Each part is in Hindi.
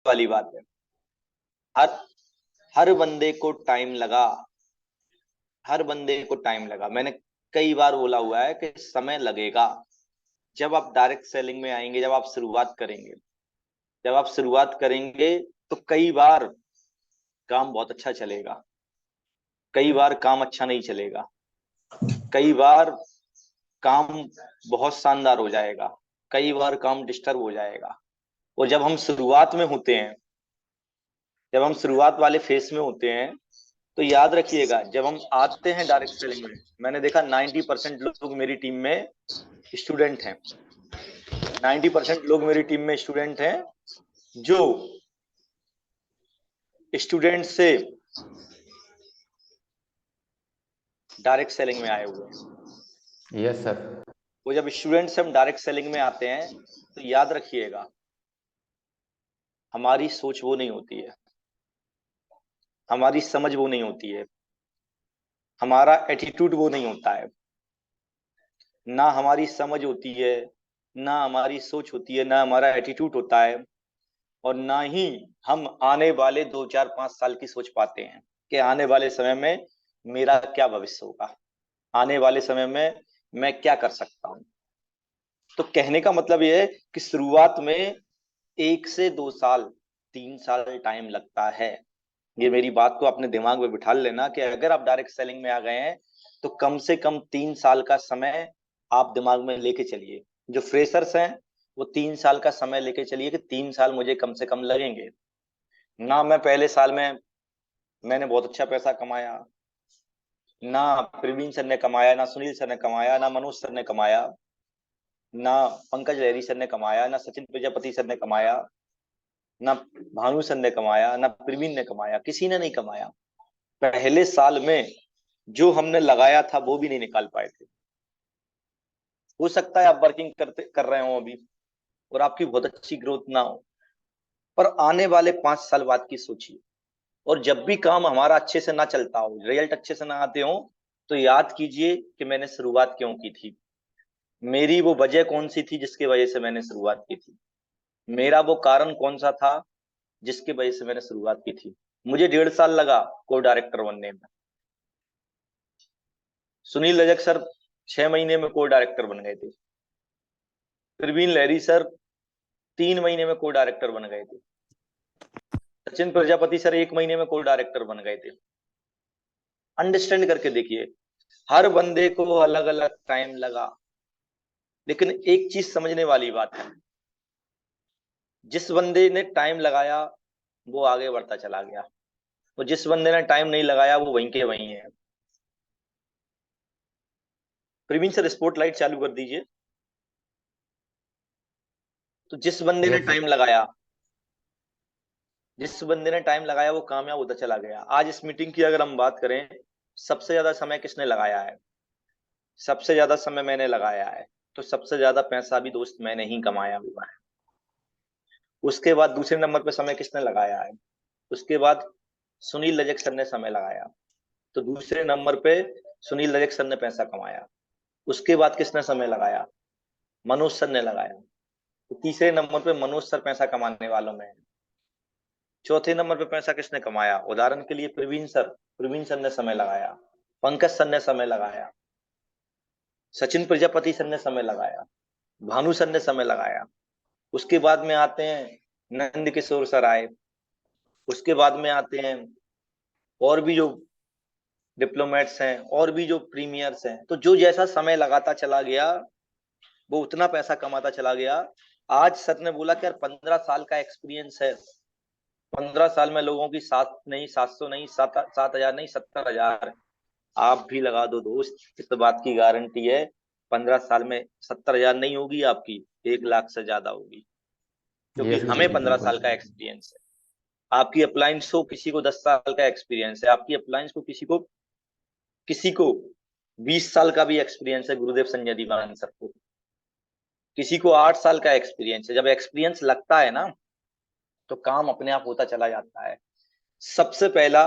वाली बात है। हर हर बंदे को टाइम लगा, हर बंदे को टाइम लगा। मैंने कई बार बोला हुआ है कि समय लगेगा। जब आप डायरेक्ट सेलिंग में आएंगे, जब आप शुरुआत करेंगे, जब आप शुरुआत करेंगे तो कई बार काम बहुत अच्छा चलेगा, कई बार काम अच्छा नहीं चलेगा, कई बार काम बहुत शानदार हो जाएगा, कई बार काम डिस्टर्ब हो जाएगा। और जब हम शुरुआत में होते हैं, जब हम शुरुआत वाले फेस में होते हैं, तो याद रखिएगा जब हम आते हैं डायरेक्ट सेलिंग में, मैंने देखा 90% लोग मेरी टीम में स्टूडेंट हैं। 90% लोग मेरी टीम में स्टूडेंट हैं जो स्टूडेंट से डायरेक्ट सेलिंग में आए हुए हैं। Yes sir. वो जब स्टूडेंट से हम डायरेक्ट सेलिंग में आते हैं तो याद रखिएगा हमारी सोच वो नहीं होती है, हमारी समझ वो नहीं होती है, हमारा एटीट्यूड वो नहीं होता है। ना हमारी समझ होती है, ना हमारी सोच होती है, ना हमारा एटीट्यूड होता है, और ना ही हम आने वाले 2 4 5 साल की सोच पाते हैं कि आने वाले समय में मेरा क्या भविष्य होगा, आने वाले समय में मैं क्या कर सकता हूं। तो कहने का मतलब यह है कि शुरुआत में 1 से 2 साल, 3 साल टाइम लगता है। ये मेरी बात को अपने दिमाग में बिठा लेना कि अगर आप डायरेक्ट सेलिंग में आ गए हैं तो कम से कम 3 साल का समय आप दिमाग में लेके चलिए। जो फ्रेशर्स हैं वो 3 साल का समय लेके चलिए कि 3 साल मुझे कम से कम लगेंगे। ना मैं पहले साल में मैंने बहुत अच्छा पैसा कमाया, ना प्रवीण सर ने कमाया, ना सुनील सर ने कमाया, ना मनोज सर ने कमाया, ना पंकज लहरी सर ने कमाया, ना सचिन प्रजापति सर ने कमाया, ना भानु सर ने कमाया, ना प्रवीण ने कमाया, किसी ने नहीं कमाया। पहले साल में जो हमने लगाया था वो भी नहीं निकाल पाए थे। हो सकता है आप वर्किंग कर रहे हो अभी और आपकी बहुत अच्छी ग्रोथ ना हो, पर आने वाले 5 साल बाद की सोचिए। और जब भी काम हमारा अच्छे से ना चलता हो, रिजल्ट अच्छे से ना आते हो, तो याद कीजिए कि मैंने शुरुआत क्यों की थी, मेरी वो वजह कौन सी थी जिसकी वजह से मैंने शुरुआत की थी, मेरा वो कारण कौन सा था जिसकी वजह से मैंने शुरुआत की थी। मुझे 1.5 साल लगा को डायरेक्टर बनने में, सुनील रजक सर 6 महीने में को डायरेक्टर बन गए थे, प्रवीण लहरी सर 3 महीने में को डायरेक्टर बन गए थे, सचिन प्रजापति सर 1 महीने में को डायरेक्टर बन गए थे। अंडरस्टैंड करके देखिए, हर बंदे को अलग अलग टाइम लगा, लेकिन एक चीज समझने वाली बात है, जिस बंदे ने टाइम लगाया वो आगे बढ़ता चला गया, और जिस बंदे ने टाइम नहीं लगाया वो वहीं के वहीं है। प्रवीण सर स्पॉटलाइट चालू कर दीजिए। तो जिस बंदे ने यस टाइम सर। लगाया, जिस बंदे ने टाइम लगाया वो कामयाब होता चला गया। आज इस मीटिंग की अगर हम बात करें, सबसे ज्यादा समय किसने लगाया है? सबसे ज्यादा समय मैंने लगाया है, तो सबसे ज्यादा पैसा भी दोस्त मैंने ही कमाया हुआ है। उसके बाद दूसरे नंबर पे समय किसने लगाया है? उसके बाद सुनील रजक सर ने समय लगाया, तो दूसरे नंबर पे सुनील रजक सर ने पैसा कमाया। उसके बाद किसने समय लगाया? मनोज सर ने लगाया, तो तीसरे नंबर पे मनोज सर पैसा कमाने वालों में है। चौथे नंबर पे पैसा किसने कमाया? उदाहरण के लिए प्रवीण सर, प्रवीण सर ने समय लगाया, पंकज सर ने समय लगाया, सचिन प्रजापति सर ने समय लगाया, भानु सर ने समय लगाया। उसके बाद में आते हैं नंद किशोर सर आए, उसके बाद में आते हैं और भी जो डिप्लोमेट्स हैं और भी जो प्रीमियर्स हैं। तो जो जैसा समय लगाता चला गया वो उतना पैसा कमाता चला गया। आज सर ने बोला कि यार 15 साल का एक्सपीरियंस है, 15 साल में लोगों की 700 नहीं 7,000 नहीं 70,000 आप भी लगा दो दोस्त, इस बात की गारंटी है 15 साल में 70,000 नहीं होगी आपकी, 1 लाख से ज्यादा होगी, क्योंकि यस सर, हमें पंद्रह बिल्कुल। साल का एक्सपीरियंस है। आपकी अप्लायंस को किसी को 10 साल का एक्सपीरियंस है, आपकी अप्लायंस को किसी को 20 साल का भी एक्सपीरियंस है, गुरुदेव संजय दीवान सर को, किसी को 8 साल का एक्सपीरियंस है। जब एक्सपीरियंस लगता है ना तो काम अपने आप होता चला जाता है। सबसे पहला,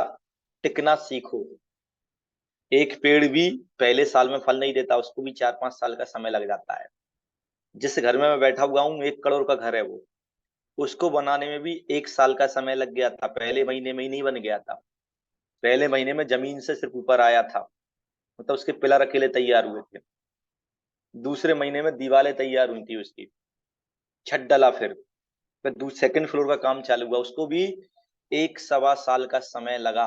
टिकना सीखो। एक पेड़ भी पहले साल में फल नहीं देता, उसको भी 4 5 साल का समय लग जाता है। जिस घर में मैं बैठा हुआ हूँ 1 करोड़ का घर है वो, उसको बनाने में भी 1 साल का समय लग गया था। पहले महीने में ही नहीं बन गया था। पहले महीने में जमीन से सिर्फ ऊपर आया था, मतलब उसके पिलर अकेले तैयार हुए थे। दूसरे महीने में दीवारें तैयार हुई थी उसकी, छत डला। फिर सेकंड फ्लोर का काम चालू हुआ, उसको भी 1 सवा साल का समय लगा।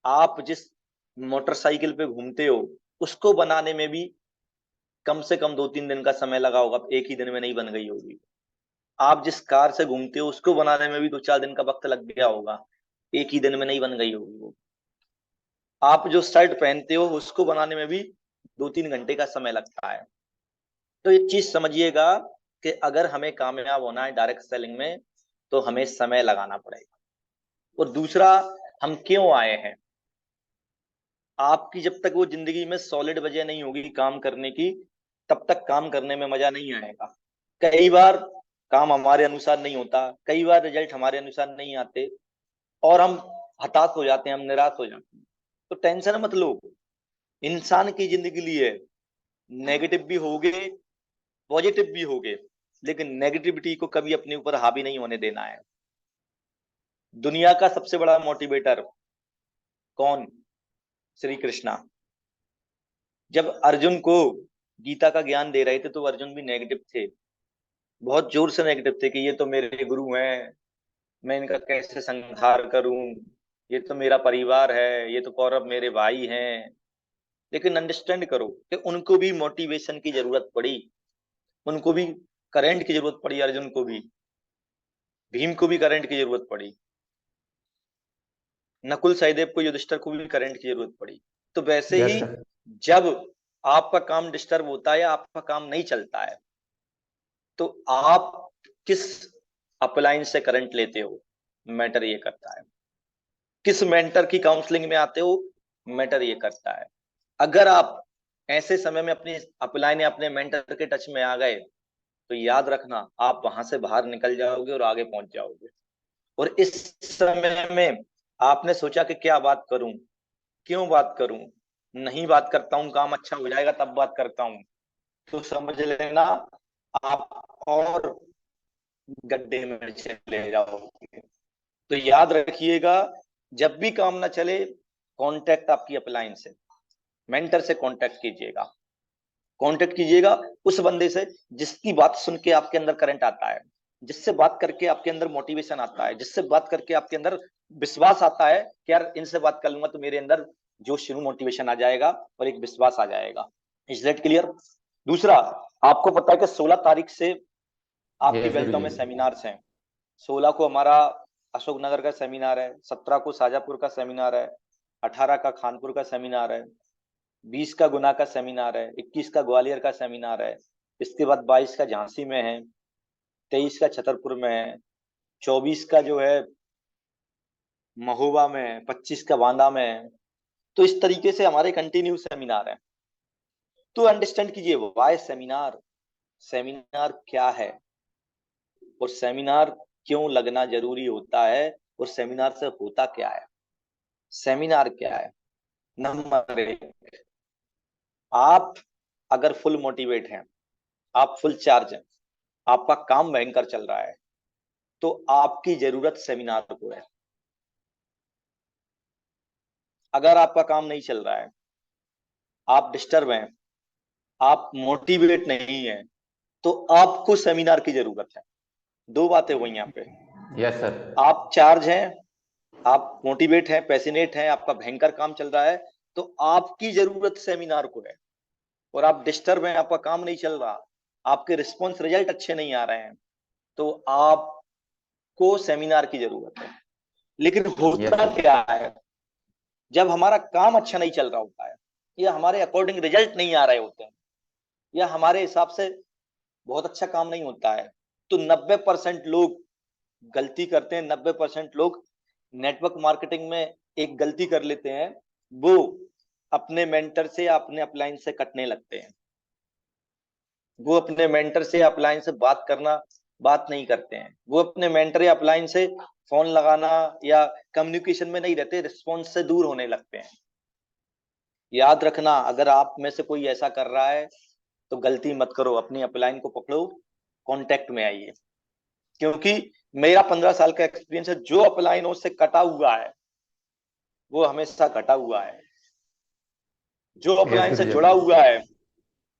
आप जिस मोटरसाइकिल पे घूमते हो, उसको बनाने में भी कम से कम 2-3 दिन का समय लगा होगा, एक ही दिन में नहीं बन गई होगी। आप जिस कार से घूमते हो, उसको बनाने में भी 2-4 दिन का वक्त लग गया होगा, एक ही दिन में नहीं बन गई होगी वो। आप जो शर्ट पहनते हो, उसको बनाने में भी 2-3 घंटे का समय लगता है। तो एक चीज समझिएगा कि अगर हमें कामयाब होना है डायरेक्ट सेलिंग में, तो हमें समय लगाना पड़ेगा। और दूसरा, हम क्यों आए हैं। आपकी जब तक वो जिंदगी में सॉलिड वजह नहीं होगी काम करने की, तब तक काम करने में मजा नहीं आएगा। कई बार काम हमारे अनुसार नहीं होता, कई बार रिजल्ट हमारे अनुसार नहीं आते, और हम हताश हो जाते हैं, हम निराश हो जाते हैं। तो टेंशन मत लो। इंसान की जिंदगी लिए नेगेटिव भी होगे, पॉजिटिव भी होगे, लेकिन नेगेटिविटी को कभी अपने ऊपर हावी नहीं होने देना है। दुनिया का सबसे बड़ा मोटिवेटर कौन? श्री कृष्णा। जब अर्जुन को गीता का ज्ञान दे रहे थे, तो अर्जुन भी नेगेटिव थे, बहुत जोर से नेगेटिव थे कि ये तो मेरे गुरु हैं, मैं इनका कैसे संहार करूं, ये तो मेरा परिवार है, ये तो कौरव मेरे भाई हैं। लेकिन अंडरस्टैंड करो कि उनको भी मोटिवेशन की जरूरत पड़ी, उनको भी करंट की जरूरत पड़ी, अर्जुन को भी, भीम को भी करंट की जरूरत पड़ी, नकुल सहदेव को, युधिष्ठिर को भी करंट की जरूरत पड़ी। तो वैसे यस ही सर। जब आपका काम डिस्टर्ब होता है या आपका काम नहीं चलता है, तो आप किस अप्लायंस से करंट लेते हो, मैटर ये करता है। किस मेंटर की काउंसलिंग में आते हो, मैटर ये करता है। अगर आप ऐसे समय में अपनी अपलाइन या अपने मेंटर के टच में आ गए, तो याद रखना, आप वहां से बाहर निकल जाओगे और आगे पहुंच जाओगे। और इस समय में आपने सोचा कि क्या बात करूं, क्यों बात करूं, नहीं बात करता हूं, काम अच्छा हो जाएगा तब बात करता हूं, तो समझ लेना आप और गड्ढे में चले जाओगे। तो याद रखिएगा, जब भी काम ना चले, कांटेक्ट आपकी अपलाइन से, मेंटर से कांटेक्ट कीजिएगा। कांटेक्ट कीजिएगा उस बंदे से जिसकी बात सुन के आपके अंदर करंट आता है, जिससे बात करके आपके अंदर मोटिवेशन आता है, जिससे बात करके आपके अंदर विश्वास आता है कि यार इनसे बात कर लूंगा तो मेरे अंदर जोश शुरू मोटिवेशन आ जाएगा और एक विश्वास आ जाएगा। Is that clear? दूसरा, आपको पता है कि 16 तारीख से आपकी यस गुरु बेल्टों जी। में सेमिनार्स हैं। 16 को हमारा अशोकनगर का सेमिनार है, 17 को शाजापुर का सेमिनार है, 18 का खानपुर का सेमिनार है, 20 का गुना का सेमिनार है, 21 का ग्वालियर का सेमिनार है, इसके बाद 22 का झांसी में है, 23 का छतरपुर में है, 24 का जो है महोबा में है, 25 का बांदा में है। तो इस तरीके से हमारे कंटिन्यू सेमिनार है। तो अंडरस्टैंड कीजिए वाई सेमिनार, सेमिनार क्या है, और सेमिनार क्यों लगना जरूरी होता है, और सेमिनार से होता क्या है। सेमिनार क्या है? नंबर एक, आप अगर फुल मोटिवेट हैं, आप फुल चार्ज हैं, आपका काम भयंकर चल रहा है, तो आपकी जरूरत सेमिनार को है। अगर आपका काम नहीं चल रहा है, आप डिस्टर्ब हैं, आप मोटिवेट नहीं है, तो आपको सेमिनार की जरूरत है। दो बातें हुई यहाँ पे। Yes sir. आप चार्ज हैं, आप मोटिवेट हैं, पैसिनेट हैं, आपका भयंकर काम चल रहा है, तो आपकी जरूरत सेमिनार को है। और आप डिस्टर्ब हैं, आपका काम नहीं चल रहा, आपके रिस्पॉन्स रिजल्ट अच्छे नहीं आ रहे हैं, तो आपको सेमिनार की जरूरत है। लेकिन यस होता सर। क्या है, जब हमारा काम अच्छा नहीं चल रहा होता है, या हमारे अकॉर्डिंग रिजल्ट नहीं आ रहे होते हैं, या हमारे हिसाब से बहुत अच्छा काम नहीं होता है, तो 90% लोग गलती करते हैं। 90% लोग नेटवर्क मार्केटिंग में एक गलती कर लेते हैं, वो अपने मेंटर से या अपने अपलाइन से कटने लगते हैं। वो अपने मेंटर से अपलाइन से बात नहीं करते हैं। वो अपने मेंटर या अपलाइन से फोन लगाना या कम्युनिकेशन में नहीं रहते, रिस्पॉन्स से दूर होने लगते हैं। याद रखना, अगर आप में से कोई ऐसा कर रहा है, तो गलती मत करो, अपनी अपलाइन को पकड़ो, कांटेक्ट में आइए। क्योंकि मेरा 15 साल का एक्सपीरियंस है, जो अपलाइन उससे कटा हुआ है वो हमेशा घटा हुआ है, जो यस अपलाइन से गुरुजी। जुड़ा हुआ है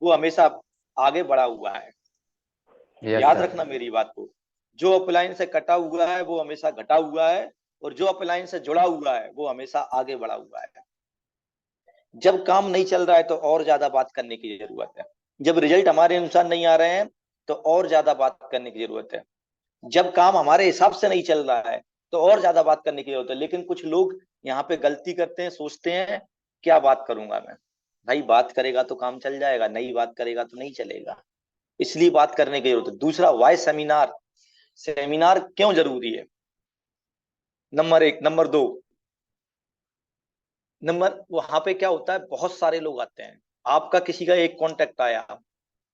वो हमेशा आगे बढ़ा हुआ है। यस याद सर। रखना मेरी बात को, जो अपलाइन से कटा हुआ है वो हमेशा घटा हुआ है, और जो अपलाइन से जुड़ा हुआ है वो हमेशा आगे बढ़ा हुआ है। जब काम नहीं चल रहा है तो और ज्यादा बात करने की जरूरत है, जब रिजल्ट हमारे अनुसार नहीं आ रहे हैं तो और ज्यादा बात करने की जरूरत है, जब काम हमारे हिसाब से नहीं चल रहा है तो और ज्यादा बात करने की जरूरत है। लेकिन कुछ लोग यहाँ पे गलती करते हैं, सोचते हैं क्या बात करूंगा मैं। भाई बात करेगा तो काम चल जाएगा, नहीं बात करेगा तो नहीं चलेगा, इसलिए बात करने की जरूरत है। दूसरा, वाई सेमिनार, सेमिनार क्यों जरूरी है? नंबर एक। नंबर दो, नंबर वहां पे क्या होता है, बहुत सारे लोग आते हैं। आपका किसी का एक कांटेक्ट आया,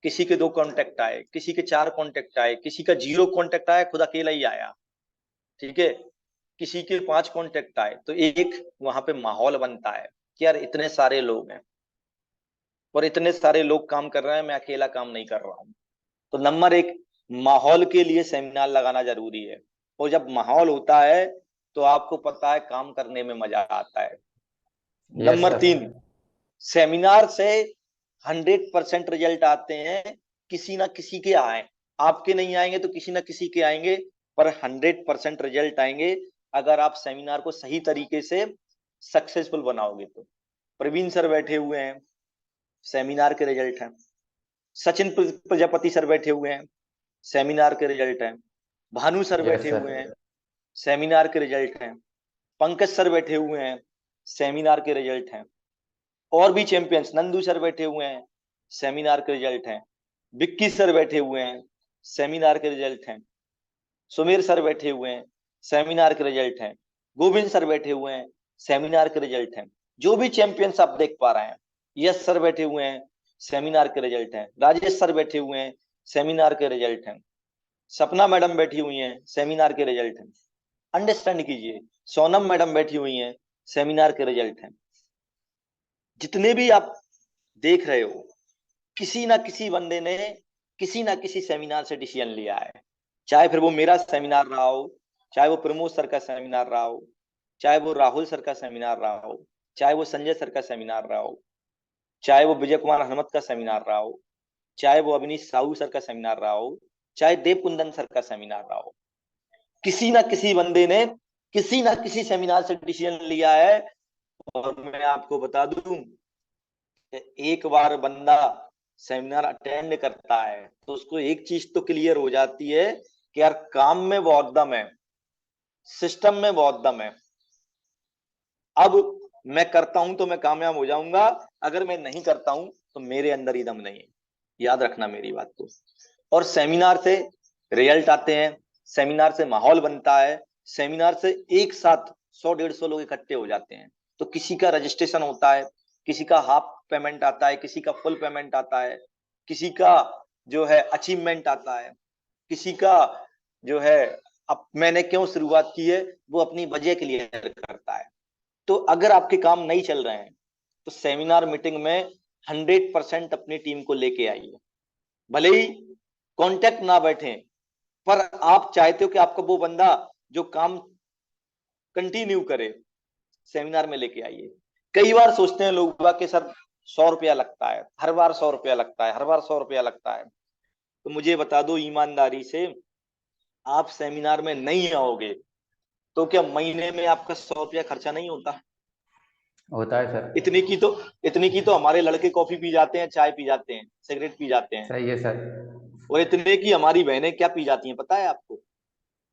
किसी के दो कांटेक्ट आए, किसी के चार कांटेक्ट आए, किसी का जीरो कांटेक्ट आया, खुद अकेला ही आया, ठीक है, किसी के पांच कांटेक्ट आए, तो एक वहां पे माहौल बनता है कि यार इतने सारे लोग हैं और इतने सारे लोग काम कर रहे हैं, मैं अकेला काम नहीं कर रहा हूँ। तो नंबर एक, माहौल के लिए सेमिनार लगाना जरूरी है। और जब माहौल होता है तो आपको पता है काम करने में मजा आता है। Yes number sir. तीन, सेमिनार से 100% रिजल्ट आते हैं, किसी ना किसी के आए, आपके नहीं आएंगे तो किसी ना किसी के आएंगे, पर 100% रिजल्ट आएंगे अगर आप सेमिनार को सही तरीके से सक्सेसफुल बनाओगे तो। प्रवीण सर बैठे हुए हैं, सेमिनार के रिजल्ट हैं। सचिन प्रजापति सर बैठे हुए हैं, सेमिनार के रिजल्ट हैं। भानु सर यस बैठे सर। हुए हैं, सेमिनार के रिजल्ट हैं। पंकज सर बैठे हुए हैं, सेमिनार के रिजल्ट हैं। और भी चैंपियंस, नंदू सर बैठे हुए हैं, सेमिनार के रिजल्ट हैं। विक्की सर बैठे हुए हैं, सेमिनार के रिजल्ट हैं। सुमेर सर बैठे हुए हैं, सेमिनार के रिजल्ट हैं। गोविंद सर बैठे हुए हैं, सेमिनार के रिजल्ट हैं। जो भी चैंपियंस आप देख पा रहे हैं, यश सर बैठे हुए हैं, सेमिनार के रिजल्ट हैं। राजेश सर बैठे हुए हैं, सेमिनार के रिजल्ट हैं। सपना मैडम बैठी हुई हैं, सेमिनार के रिजल्ट हैं। अंडरस्टैंड कीजिए, सोनम मैडम बैठी हुई हैं, सेमिनार के रिजल्ट हैं। जितने भी आप देख रहे हो, किसी ना किसी बंदे ने किसी ना किसी सेमिनार से डिसीजन लिया है। चाहे फिर वो मेरा सेमिनार रहा हो, चाहे वो प्रमोद सर का सेमिनार रहा हो, चाहे वो राहुल सर का सेमिनार रहा हो, चाहे वो संजय सर का सेमिनार रहा हो, चाहे वो विजय कुमार हनुमत का सेमिनार रहा हो, चाहे वो अवनीश साहू सर का सेमिनार रहा हो, चाहे देव कुंदन सर का सेमिनार रहा हो, किसी ना किसी बंदे ने किसी ना किसी सेमिनार से डिसीजन लिया है। और मैं आपको बता दूं, एक बार बंदा सेमिनार अटेंड करता है तो उसको एक चीज तो क्लियर हो जाती है कि यार काम में बहुत दम है, सिस्टम में बहुत दम है। अब मैं करता हूं तो मैं कामयाब हो जाऊंगा, अगर मैं नहीं करता हूं तो मेरे अंदर ही दम नहीं है। याद रखना मेरी बात को। और सेमिनार से रिजल्ट आते हैं, सेमिनार से माहौल बनता है, सेमिनार से एक साथ 100-150 लोग इकट्ठे हो जाते हैं। तो किसी का रजिस्ट्रेशन होता है, किसी का हाफ पेमेंट आता है, किसी का फुल पेमेंट आता है, किसी का जो है अचीवमेंट आता है, किसी का जो है अब मैंने क्यों शुरुआत की है वो अपनी वजह क्लियर करता है। तो अगर आपके काम नहीं चल रहे हैं तो सेमिनार मीटिंग में 100% अपनी टीम को लेके आइए। भले ही कांटेक्ट ना बैठे, पर आप चाहते हो कि आपका वो बंदा जो काम कंटिन्यू करे, सेमिनार में लेके आइए। कई बार सोचते हैं लोग कि सर 100 रुपया लगता है, हर बार 100 रुपया लगता है, हर बार 100 रुपया लगता है। तो मुझे बता दो ईमानदारी से, आप सेमिनार में नहीं आओगे तो क्या महीने में आपका 100 रुपया खर्चा नहीं होता? होता है सर। इतने की तो इतने की तो हमारे लड़के कॉफी पी जाते हैं, चाय पी जाते हैं, सिगरेट पी जाते हैं। सही है सर। और इतने की हमारी बहनें क्या पी जाती हैं पता है आपको?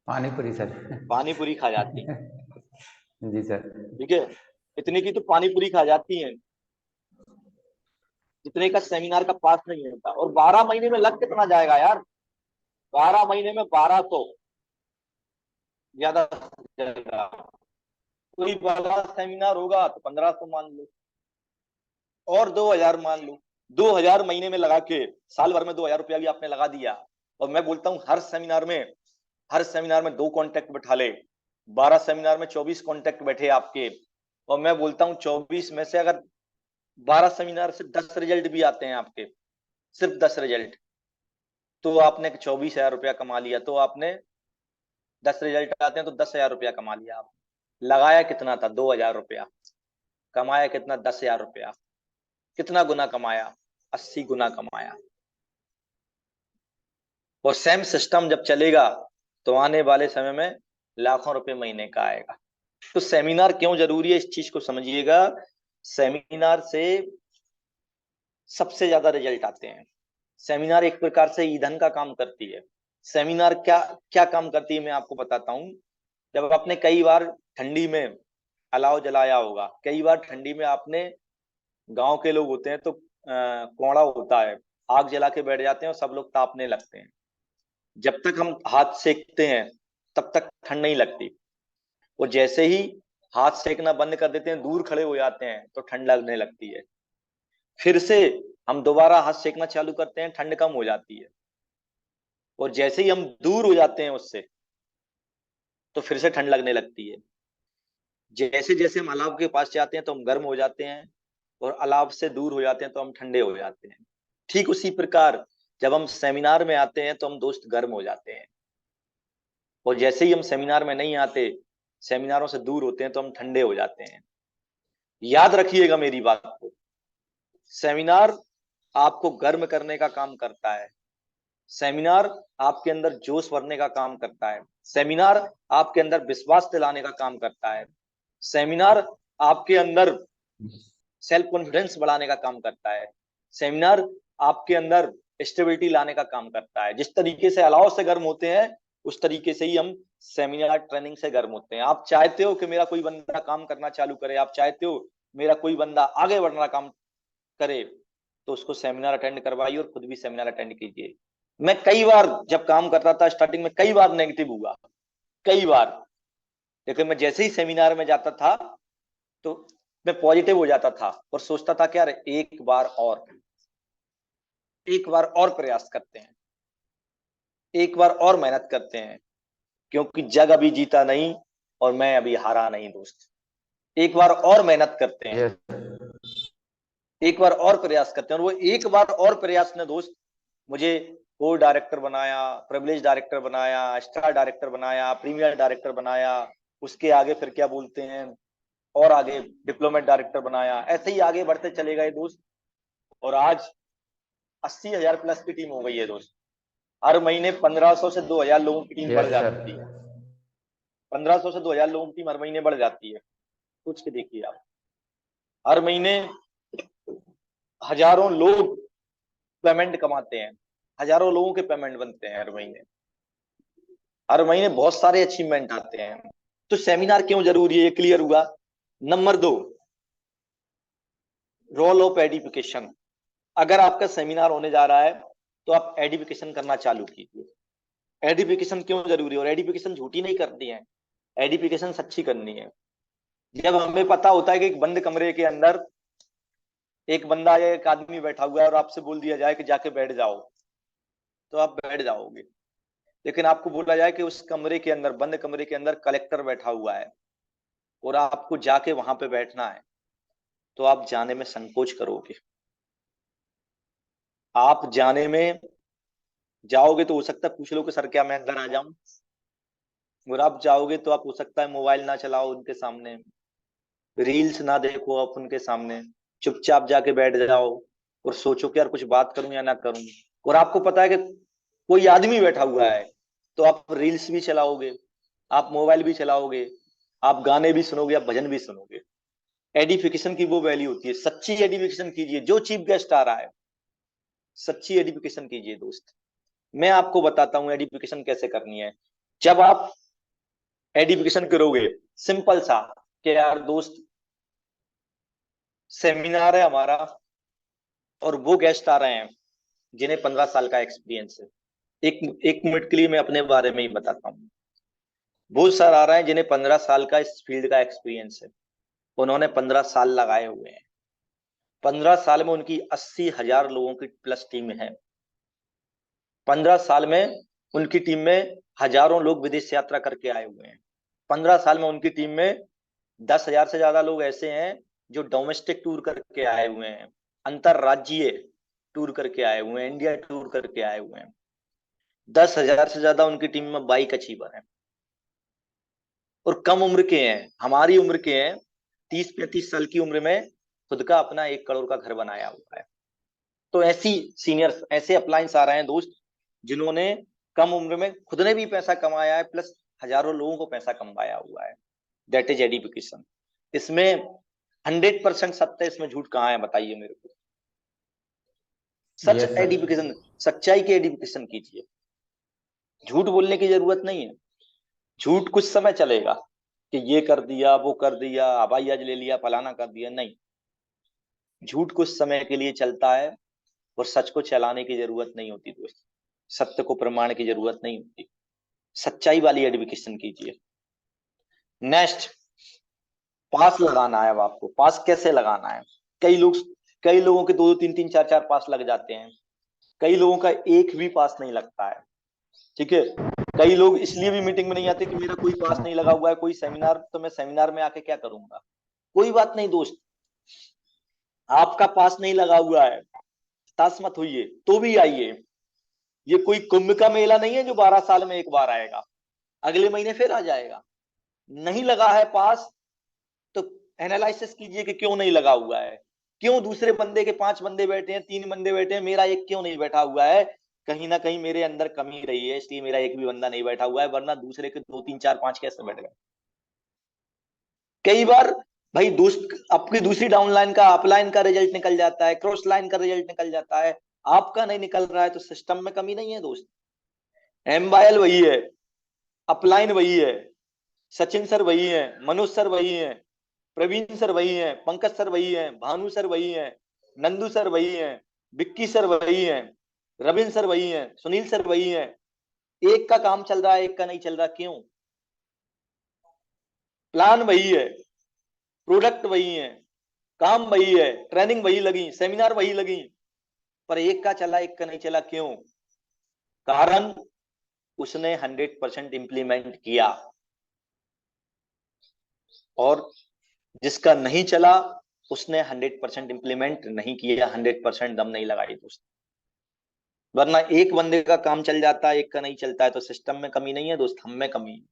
पानी पूरी सर। पानी पूरी खा जाती हैं। जी सर। ठीक है, इतने की तो पानी पूरी खा जाती हैं, जितने का सेमिनार का पास नहीं होता। और 12 महीने में लग कितना जाएगा यार? 12 महीने में 1200, ज्यादा जाएगा। कोई बड़ा सेमिनार होगा तो 1500 मान लो, और 2000 मान लो। 2000 महीने में लगा के साल भर में 2000 रुपया भी आपने लगा दिया। और मैं बोलता हूँ हर सेमिनार में 2 कांटेक्ट बैठा ले, 12 सेमिनार में 24 कांटेक्ट बैठे आपके। और मैं बोलता हूँ 24 में से अगर 12 सेमिनार से 10 रिजल्ट भी आते हैं आपके, सिर्फ 10 रिजल्ट, तो आपने 24,000 रुपया कमा लिया। तो आपने 10 रिजल्ट आते हैं तो 10,000 रुपया कमा लिया आप। लगाया कितना था? 2,000 रुपया। कमाया कितना? 10,000 रुपया। कितना गुना कमाया? 80 गुना कमाया। और सेम सिस्टम जब चलेगा तो आने वाले समय में लाखों रुपए महीने का आएगा। तो सेमिनार क्यों जरूरी है, इस चीज को समझिएगा। सेमिनार से सबसे ज्यादा रिजल्ट आते हैं। सेमिनार एक प्रकार से ईंधन का काम करती है। सेमिनार क्या क्या काम करती है, मैं आपको बताता हूँ। जब आपने कई बार ठंडी में अलाव जलाया होगा, कई बार ठंडी में आपने, गांव के लोग होते हैं तो कोड़ा होता है, आग जला के बैठ जाते हैं और सब लोग तापने लगते हैं। जब तक हम हाथ सेकते हैं तब तक ठंड नहीं लगती। वो जैसे ही हाथ सेकना बंद कर देते हैं, दूर खड़े हो जाते हैं, तो ठंड लगने लगती है। फिर से हम दोबारा हाथ सेकना चालू करते हैं, ठंड कम हो जाती है। और जैसे ही हम दूर हो जाते हैं उससे, तो फिर से ठंड लगने लगती है। जैसे जैसे हम अलाव के पास जाते हैं तो हम गर्म हो जाते हैं, और अलाव से दूर हो जाते हैं तो हम ठंडे हो जाते हैं। ठीक उसी प्रकार जब हम सेमिनार में आते हैं तो हम दोस्त गर्म हो जाते हैं, और जैसे ही हम सेमिनार में नहीं आते, सेमिनारों से दूर होते हैं, तो हम ठंडे हो जाते हैं। याद रखिएगा मेरी बात को। सेमिनार आपको गर्म करने का काम करता है। सेमिनार आपके अंदर जोश भरने का काम करता है। सेमिनार आपके अंदर विश्वास दिलाने का काम करता है। सेमिनार आपके अंदर सेल्फ कॉन्फिडेंस बढ़ाने का काम करता है। सेमिनार आपके अंदर स्टेबिलिटी लाने का काम करता है। जिस तरीके से अलाव से गर्म होते हैं, उस तरीके से ही हम सेमिनार ट्रेनिंग से गर्म होते हैं। आप चाहते हो कि मेरा कोई बंदा काम करना चालू करे, आप चाहते हो मेरा कोई बंदा आगे बढ़ना काम करे, तो उसको सेमिनार अटेंड करवाइए और खुद भी सेमिनार अटेंड कीजिए। मैं कई बार जब काम करता था स्टार्टिंग में, कई बार नेगेटिव हुआ, कई बार। लेकिन मैं जैसे ही सेमिनार में जाता था तो मैं पॉजिटिव हो जाता था और सोचता था कि यार एक बार और प्रयास करते हैं, एक बार और मेहनत करते हैं, क्योंकि जग अभी जीता नहीं और मैं अभी हारा नहीं दोस्त। एक बार और मेहनत करते हैं, यस। एक बार और प्रयास करते हैं। और वो एक बार और प्रयास ने दोस्त मुझे को डायरेक्टर बनाया, प्रिविलेज डायरेक्टर बनाया, स्टार डायरेक्टर बनाया, प्रीमियर डायरेक्टर बनाया। उसके आगे फिर क्या बोलते हैं, और आगे डिप्लोमेट डायरेक्टर बनाया। ऐसे ही आगे बढ़ते चले गए दोस्त, और आज 80,000 प्लस की टीम हो गई है दोस्त। हर महीने 1,500 से 2,000 लोगों की टीम बढ़ यस सर। जाती है। 1,500 से 2,000 लोगों की टीम हर महीने बढ़ जाती है। सोच के देखिए आप, हर महीने हजारों लोग पेमेंट कमाते हैं, हजारों लोगों के पेमेंट बनते हैं हर महीने। हर महीने बहुत सारे अचीवमेंट आते हैं। तो सेमिनार क्यों जरूरी है, ये क्लियर हुआ। Number 2, role of edification. अगर आपका सेमिनार होने जा रहा है तो आप एडिफिकेशन करना चालू कीजिए। एडिफिकेशन क्यों जरूरी है, और एडिफिकेशन झूठी नहीं करनी है, एडिफिकेशन सच्ची करनी है। जब हमें पता होता है कि एक बंद कमरे के अंदर एक बंदा या एक आदमी बैठा हुआ है और आपसे बोल दिया जाए कि जाके बैठ जाओ, तो आप बैठ जाओगे। लेकिन आपको बोला जाए कि उस कमरे के अंदर, बंद कमरे के अंदर कलेक्टर बैठा हुआ है और आपको जाके वहां पे बैठना है, तो आप जाने में संकोच करोगे। आप जाने में जाओगे तो हो सकता है पूछ लो कि सर क्या मैं अंदर आ जाऊं। और आप जाओगे तो आप हो सकता है मोबाइल ना चलाओ उनके सामने, रील्स ना देखो आप उनके सामने, चुपचाप जाके बैठ जाओ और सोचो कि यार कुछ बात करूं या ना करूं। और आपको पता है कि कोई आदमी बैठा हुआ है, तो आप रील्स भी चलाओगे, आप मोबाइल भी चलाओगे, आप गाने भी सुनोगे, आप भजन भी सुनोगे। एडिफिकेशन की वो वैल्यू होती है। सच्ची एडिफिकेशन कीजिए, जो चीफ गेस्ट आ रहा है सच्ची एडिफिकेशन कीजिए दोस्त। मैं आपको बताता हूं एडिफिकेशन कैसे करनी है। जब आप एडिफिकेशन करोगे, सिंपल सा, कि यार दोस्त सेमिनार है हमारा और वो गेस्ट आ रहे हैं जिन्हें 15 साल का एक्सपीरियंस है। एक एक मिनट के लिए मैं अपने बारे में ही बताता हूँ। वो सर आ रहे हैं जिन्हें 15 साल का इस फील्ड का एक्सपीरियंस है। उन्होंने 15 साल लगाए हुए हैं। 15 साल में उनकी 80,000 लोगों की प्लस टीम है। 15 साल में उनकी टीम में हजारों लोग विदेश यात्रा करके आए हुए हैं। 15 साल में उनकी टीम में 10,000 से ज्यादा लोग ऐसे हैं जो डोमेस्टिक टूर करके आए हुए हैं, अंतरराज्यीय टूर करके आए हुए हैं, इंडिया टूर करके आए हुए हैं। 10,000 से ज्यादा उनकी टीम में बाइक अचीवर है। और कम उम्र के हैं, हमारी उम्र के हैं, 30-35 साल की उम्र में खुद का अपना 1 करोड़ का घर बनाया हुआ है। तो ऐसी सीनियर्स, ऐसे अप्लायंस आ रहे हैं दोस्त, जिन्होंने कम उम्र में खुद ने भी पैसा कमाया है, प्लस हजारों लोगों को पैसा कमाया हुआ है। That is education. इसमें 100% सत्य, इसमें झूठ कहाँ है बताइए मेरे को। सच यस सर। एजुकेशन, सच्चाई की एजुकेशन कीजिए। झूठ बोलने की जरूरत नहीं है। झूठ कुछ समय चलेगा कि ये कर दिया, वो कर दिया, हवाई जहाज ले लिया, फलाना कर दिया, नहीं। झूठ कुछ समय के लिए चलता है, और सच को चलाने की जरूरत नहीं होती दोस्त। सत्य को प्रमाण की जरूरत नहीं होती। सच्चाई वाली एडुकेशन कीजिए। नेक्स्ट, पास लगाना है। अब आपको पास कैसे लगाना है? कई लोग, कई लोगों के 2-2 3-3 4-4 पास लग जाते हैं। कई लोगों का एक भी पास नहीं लगता है। ठीक है। कई लोग इसलिए भी मीटिंग में नहीं आते कि मेरा कोई पास नहीं लगा हुआ है, कोई सेमिनार, तो मैं सेमिनार में आके क्या करूंगा। कोई बात नहीं दोस्त, आपका पास नहीं लगा हुआ है, हताश मत होइए, तो भी आइए। ये कोई कुंभ का मेला नहीं है जो 12 साल में एक बार आएगा, अगले महीने फिर आ जाएगा। नहीं लगा है पास, तो एनालिसिस कीजिए कि क्यों नहीं लगा हुआ है। क्यों दूसरे बंदे के 5 बंदे बैठे हैं, 3 बंदे बैठे हैं, मेरा एक क्यों नहीं बैठा हुआ है? कहीं ना कहीं मेरे अंदर कमी रही है, इसलिए मेरा एक भी बंदा नहीं बैठा हुआ है, वरना दूसरे के 2 3 4 5 कैसे बैठ गए। कई बार भाई दोस्त, आपकी दूसरी डाउनलाइन का अपलाइन का रिजल्ट निकल जाता है, क्रॉस लाइन का रिजल्ट निकल जाता है, आपका नहीं निकल रहा है, तो सिस्टम में कमी नहीं है दोस्त। एम्बायल वही है, अपलाइन वही है, सचिन सर वही है, मनोज सर वही है, प्रवीण सर वही है, पंकज सर वही है, भानु सर वही है, नंदू सर वही है, विक्की सर वही है, रविंद्र सर वही है, सुनील सर वही है। एक का काम चल रहा है, एक का नहीं चल रहा, क्यों? प्लान वही है, प्रोडक्ट वही है, काम वही है, ट्रेनिंग वही लगी, सेमिनार वही लगी, पर एक का चला, एक का नहीं चला, क्यों? कारण उसने 100% इंप्लीमेंट किया, और जिसका नहीं चला उसने 100% इंप्लीमेंट नहीं किया, 100% दम नहीं लगाई दोस्त। वरना एक बंदे का काम चल जाता है, एक का नहीं चलता है, तो सिस्टम में कमी नहीं है दोस्त, हम में कमी है।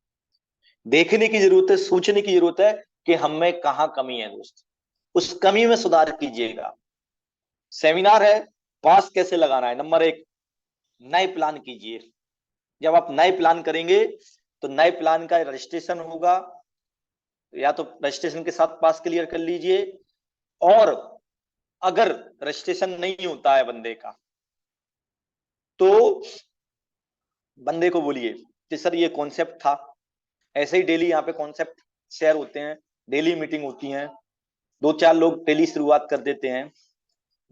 देखने की जरूरत है, सोचने की जरूरत है कि हम में कहाँ कमी है दोस्त, उस कमी में सुधार कीजिएगा। सेमिनार है, पास कैसे लगाना है? नंबर 1, नए प्लान कीजिए। जब आप नए प्लान करेंगे तो नए प्लान का रजिस्ट्रेशन होगा, या तो रजिस्ट्रेशन के साथ पास क्लियर कर लीजिए, और अगर रजिस्ट्रेशन नहीं होता है बंदे का, तो बंदे को बोलिए कि सर ये कॉन्सेप्ट था। ऐसे ही डेली यहाँ पे कॉन्सेप्ट शेयर होते हैं, डेली मीटिंग होती है, 2-4 लोग डेली शुरुआत कर देते हैं।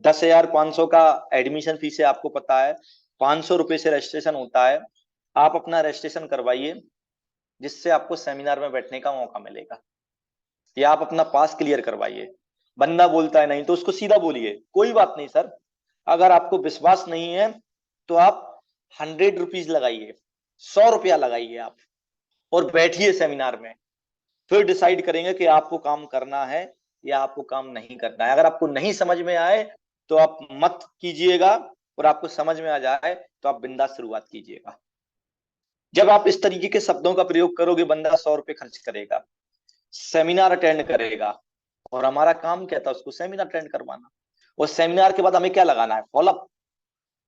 10,500 का एडमिशन फीस है, आपको पता है, 500 रुपए से रजिस्ट्रेशन होता है। आप अपना रजिस्ट्रेशन करवाइए, जिससे आपको सेमिनार में बैठने का मौका मिलेगा, या आप अपना पास क्लियर करवाइए। बंदा बोलता है नहीं, तो उसको सीधा बोलिए कोई बात नहीं सर, अगर आपको विश्वास नहीं है तो आप 100 रुपीज लगाइए, 100 रुपया लगाइए आप, और बैठिए सेमिनार में। फिर डिसाइड करेंगे कि आपको काम करना है या आपको काम नहीं करना है। अगर आपको नहीं समझ में आए तो आप मत कीजिएगा, और आपको समझ में आ जाए तो आप बिंदास शुरुआत कीजिएगा। जब आप इस तरीके के शब्दों का प्रयोग करोगे, बंदा 100 रुपये खर्च करेगा, सेमिनार अटेंड करेगा, और हमारा काम क्या था? उसको सेमिनार अटेंड करवाना। और सेमिनार के बाद हमें क्या लगाना है? फॉलोअप।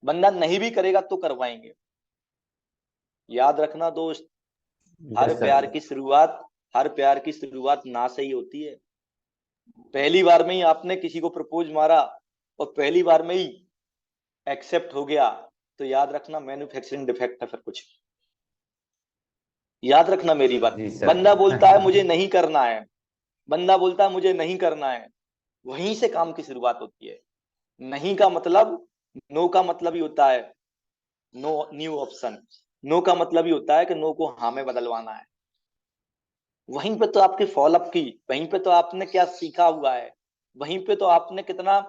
बंदा नहीं भी करेगा तो करवाएंगे। याद रखना दोस्त, हर यस सर। प्यार की शुरुआत, हर प्यार की शुरुआत ना से ही होती है। पहली बार में ही आपने किसी को प्रपोज मारा और पहली बार में ही एक्सेप्ट हो गया, तो याद रखना मैन्युफैक्चरिंग डिफेक्ट है फिर कुछ। याद रखना मेरी बात। जी सर। बंदा बोलता है मुझे नहीं करना है, बंदा बोलता है मुझे नहीं करना है, वहीं से काम की शुरुआत होती है। नहीं का मतलब, नो का मतलब ही होता है नो न्यू ऑप्शन। नो का मतलब ही होता है कि नो को हाँ में बदलवाना है। वहीं पे तो आपकी फॉलोअप की, वहीं पे तो आपने क्या सीखा हुआ है, वहीं पे तो आपने कितना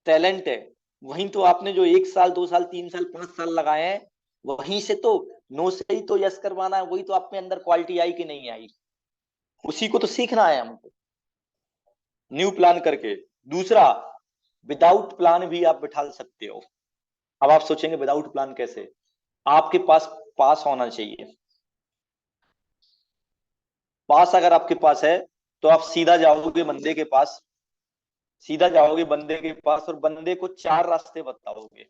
टैलेंट है, वहीं तो आपने जो 1 साल 2 साल 3 साल 5 साल लगाए हैं, वहीं से तो नो से ही तो यस करवाना है। वही तो आप में अंदर क्वालिटी आई कि नहीं आई, उसी को तो सीखना है हमको, न्यू प्लान करके। दूसरा, विदाउट प्लान भी आप बिठा सकते हो। अब आप सोचेंगे विदाउट प्लान कैसे? आपके पास पास होना चाहिए। पास अगर आपके पास है तो आप सीधा जाओगे बंदे के पास, सीधा जाओगे बंदे के पास और बंदे को चार रास्ते बताओगे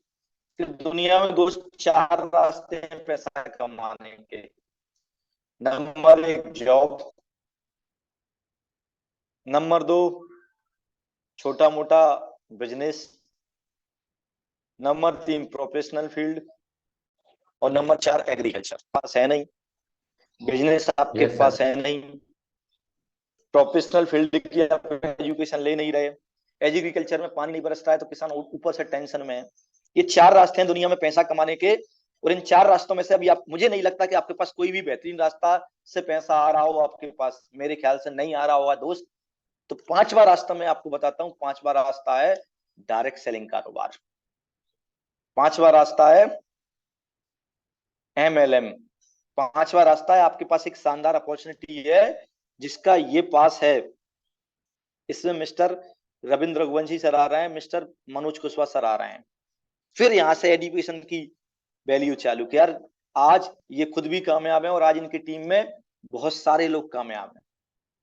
कि दुनिया में दोस्त चार रास्ते हैं पैसा कमाने के। नंबर एक जॉब, नंबर दो छोटा मोटा बिजनेस, नंबर तीन प्रोफेशनल फील्ड, और नंबर चार एग्रीकल्चर। पास है नहीं, बिजनेस आपके यस पास सर। है नहीं, प्रोफेशनल फील्ड की आप एजुकेशन ले नहीं रहे, एग्रीकल्चर में पानी नहीं बरस रहा है तो किसान ऊपर से टेंशन में है। ये चार रास्ते हैं दुनिया में पैसा कमाने के, और इन चार रास्तों में से अभी आप, मुझे नहीं लगता कि आपके पास कोई भी बेहतरीन रास्ता से पैसा आ रहा हो आपके पास, मेरे ख्याल से नहीं आ रहा होगा दोस्त। तो पांचवा रास्ता मैं आपको बताता हूं, पांचवा रास्ता है डायरेक्ट सेलिंग कारोबार। पांचवा रास्ता है MLM। पांचवा रास्ता है, आपके पास एक शानदार अपॉर्चुनिटी है जिसका ये पास है। इसमें मिस्टर रविंद्र रघुवंशी सर आ रहे हैं, मिस्टर मनोज कुशवाहा सर आ रहे हैं। फिर यहाँ से एजुकेशन की वैल्यू चालू कि यार आज ये खुद भी कामयाब है और आज इनकी टीम में बहुत सारे लोग कामयाब हैं,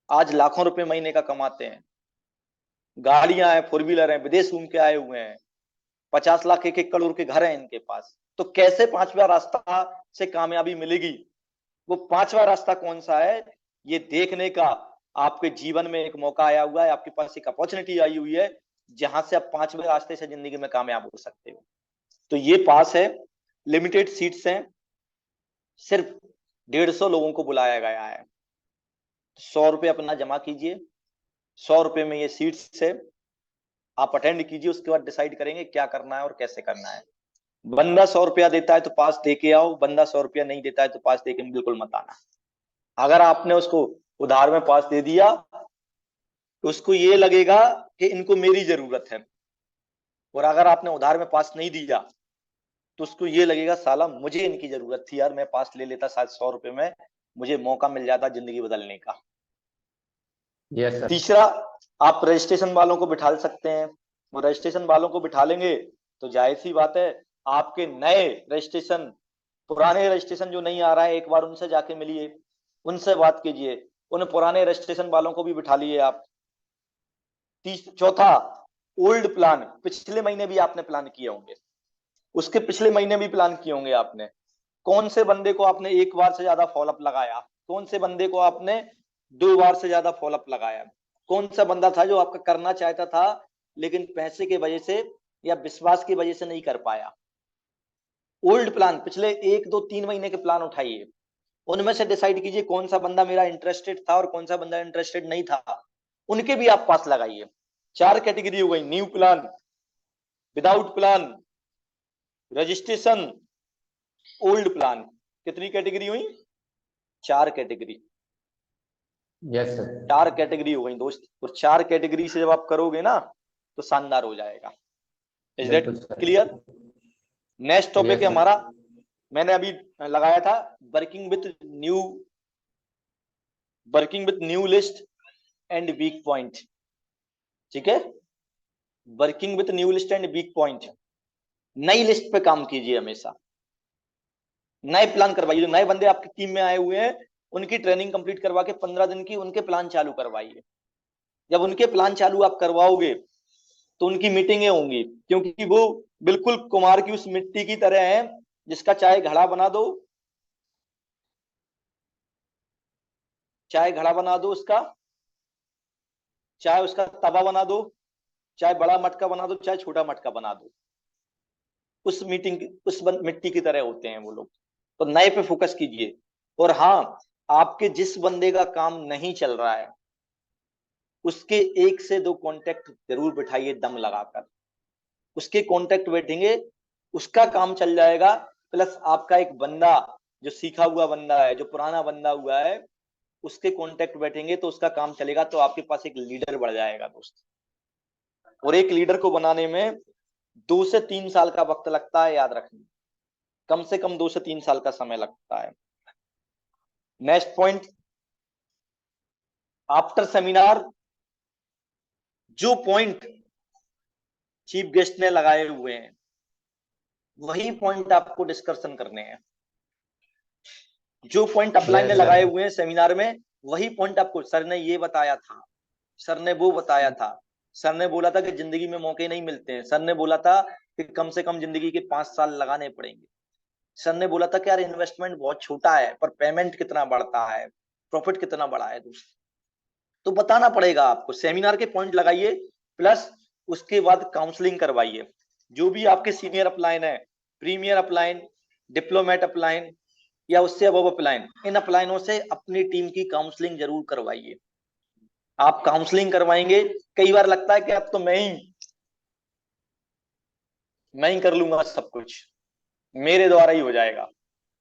आज लाखों रुपए महीने का कमाते हैं, गाड़ियां हैं, फोर व्हीलर हैं, विदेश घूम के आए हुए हैं, 50 लाख 1-1 करोड़ के घर हैं इनके पास। तो कैसे पांचवा रास्ता से कामयाबी मिलेगी, वो पांचवा रास्ता कौन सा है ये देखने का आपके जीवन में एक मौका आया हुआ है, आपके पास एक अपॉर्चुनिटी आई हुई है जहां से आप पांचवें रास्ते से जिंदगी में कामयाब हो सकते हो। तो ये पास है, लिमिटेड सीट्स हैं, सिर्फ 150 लोगों को बुलाया गया है। 100 रुपये अपना जमा कीजिए, 100 रुपये में ये सीट्स है, आप अटेंड कीजिए, उसके बाद डिसाइड करेंगे क्या करना है और कैसे करना है। बंदा 100 रुपया देता है तो पास दे के आओ, बंदा 100 रुपया नहीं देता है तो पास दे के बिल्कुल मत आना। अगर आपने उसको उधार में पास दे दिया तो उसको ये लगेगा कि इनको मेरी जरूरत है, और अगर आपने उधार में पास नहीं दिया तो उसको ये लगेगा साला मुझे इनकी जरूरत थी यार, मैं पास ले लेता शायद 100 रुपये में मुझे मौका मिल जाता जिंदगी बदलने का। Yes sir. तीसरा, आप रजिस्ट्रेशन वालों को बिठा सकते हैं, वो रजिस्ट्रेशन वालों को बिठा लेंगे तो जाहिर सी बात है आपके नए रजिस्ट्रेशन, पुराने रजिस्ट्रेशन जो नहीं आ रहा है एक बार उनसे जाके मिलिए, उनसे बात कीजिए, उन पुराने रजिस्ट्रेशन वालों को भी बिठा लिए आप। चौथा, ओल्ड प्लान, पिछले महीने भी आपने प्लान किए होंगे, उसके पिछले महीने भी प्लान किए होंगे आपने, कौन से बंदे को आपने एक बार से ज्यादा फॉलोअप लगाया, कौन से बंदे को आपने 2 बार से ज्यादा फॉलोअप लगाया, कौन सा बंदा था जो आपका करना चाहता था लेकिन पैसे की वजह से या विश्वास की वजह से नहीं कर पाया। ओल्ड प्लान, पिछले 1 2 3 महीने के प्लान उठाइए, उनमें से डिसाइड कीजिए कौन सा बंदा मेरा इंटरेस्टेड था और कौन सा बंदा इंटरेस्टेड नहीं था, उनके भी आप पास लगाइए। 4 कैटेगरी हो गई, new plan, without plan, registration, old plan. कितनी कैटेगरी हुई? 4 कैटेगरी। Yes sir. 4 कैटेगरी हो गई दोस्त, और 4 कैटेगरी से जब आप करोगे ना तो शानदार हो जाएगा। इज दैट बिल्कुल sir. Clear? Next topic yes है सर। हमारा, मैंने अभी लगाया था working with new, working with new list and weak point. ठीक है, working with new list and weak point. नई लिस्ट पे काम कीजिए हमेशा, नए प्लान करवाइए, जो नए बंदे आपकी टीम में आए हुए हैं उनकी ट्रेनिंग कंप्लीट करवा के 15 दिन की उनके प्लान चालू करवाइए। जब उनके प्लान चालू आप करवाओगे तो उनकी मीटिंगें होंगी, क्योंकि वो बिल्कुल कुमार की उस मिट्टी की तरह है जिसका चाहे घड़ा बना दो, चाहे घड़ा बना दो उसका, चाहे उसका तवा बना दो, चाहे बड़ा मटका बना दो, चाहे छोटा मटका बना दो, उस मीटिंग उस मिट्टी की तरह होते हैं वो लोग। तो नए पे फोकस कीजिए। और हाँ, आपके जिस बंदे का काम नहीं चल रहा है उसके 1 से 2 कॉन्टेक्ट जरूर बिठाइए दम लगाकर, उसके कॉन्टेक्ट बैठेंगे उसका काम चल जाएगा, प्लस आपका एक बंदा जो सीखा हुआ बंदा है, जो पुराना बंदा हुआ है, उसके कॉन्टेक्ट बैठेंगे तो उसका काम चलेगा, तो आपके पास एक लीडर बढ़ जाएगा दोस्त। और एक लीडर को बनाने में 2 से 3 साल का वक्त लगता है, याद रखना, कम से कम 2 से 3 साल का समय लगता है। नेक्स्ट पॉइंट, आफ्टर सेमिनार जो पॉइंट चीफ गेस्ट ने लगाए हुए हैं वही पॉइंट आपको डिस्कशन करने हैं। जो पॉइंट अपलाइन ने यस सर। लगाए हुए हैं सेमिनार में वही पॉइंट आपको सर ने ये बताया था, सर ने वो बताया था। सर ने बोला था कि जिंदगी में मौके नहीं मिलते हैं। सर ने बोला था कि कम से कम जिंदगी के 5 साल लगाने पड़ेंगे। सर ने बोला था कि यार इन्वेस्टमेंट बहुत छोटा है पर पेमेंट कितना बढ़ता है, प्रॉफिट कितना बड़ा है दूसरा। तो बताना पड़ेगा आपको, सेमिनार के पॉइंट लगाइए, प्लस उसके बाद काउंसलिंग करवाइए। जो भी आपके सीनियर अपलाइन है, प्रीमियर अपलाइन, डिप्लोमेट अपलाइन या उससे अबव अपलाइन, इन अपलाइनों से अपनी टीम की काउंसलिंग जरूर करवाइए। आप काउंसलिंग करवाएंगे, कई बार लगता है कि अब तो मैं ही कर लूंगा सब कुछ, मेरे द्वारा ही हो जाएगा।